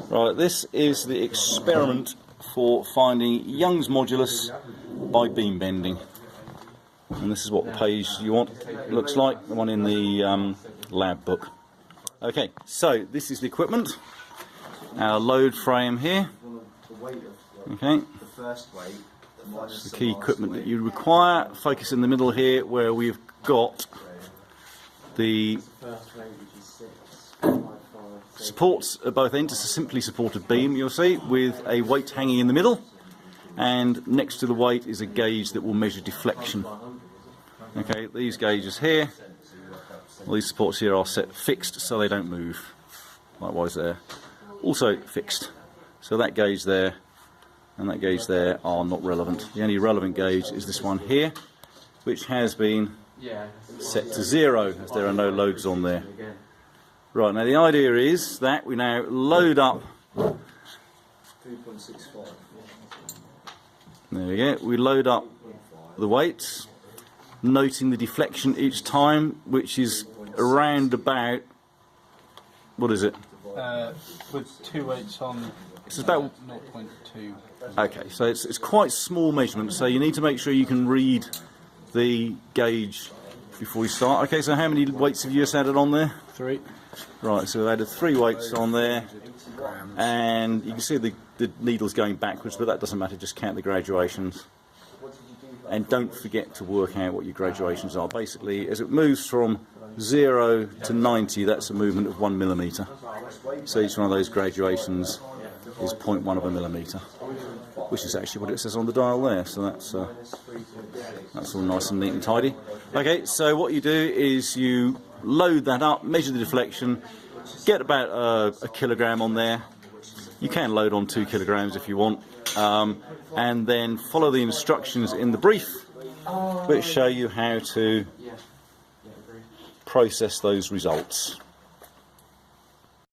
Right, this is the experiment for finding Young's modulus by beam bending. And this is what the page you want looks like, the one in the lab book. Okay, so this is the equipment, our load frame here. Okay, that's the key equipment that you require. Focus in the middle here where we've got the supports at both ends. It's a simply supported beam, you'll see, with a weight hanging in the middle, and next to the weight is a gauge that will measure deflection. Okay, these gauges here, all these supports here are set fixed so they don't move. Likewise they're also fixed. So that gauge there and that gauge there are not relevant. The only relevant gauge is this one here, which has been set to 0 as there are no loads on there. Right, now the idea is that we now load up. There we go, we load up the weights, noting the deflection each time, which is around about, what is it? With 2 weights on, it's about 0.2. Okay, so it's quite small measurement, so you need to make sure you can read the gauge before you start. Okay, so how many weights have you just added on there? 3. Right, so we've added 3 weights on there, and you can see the needle's going backwards, but that doesn't matter, just count the graduations. And don't forget to work out what your graduations are. Basically, as it moves from 0 to 90, that's a movement of 1 millimetre. So each one of those graduations is 0.1 of a millimetre, which is actually what it says on the dial there. So that's all nice and neat and tidy. Okay, so what you do is you load that up, measure the deflection, get about a kilogram on there. You can load on 2 kilograms if you want. And then follow the instructions in the brief, which show you how to process those results.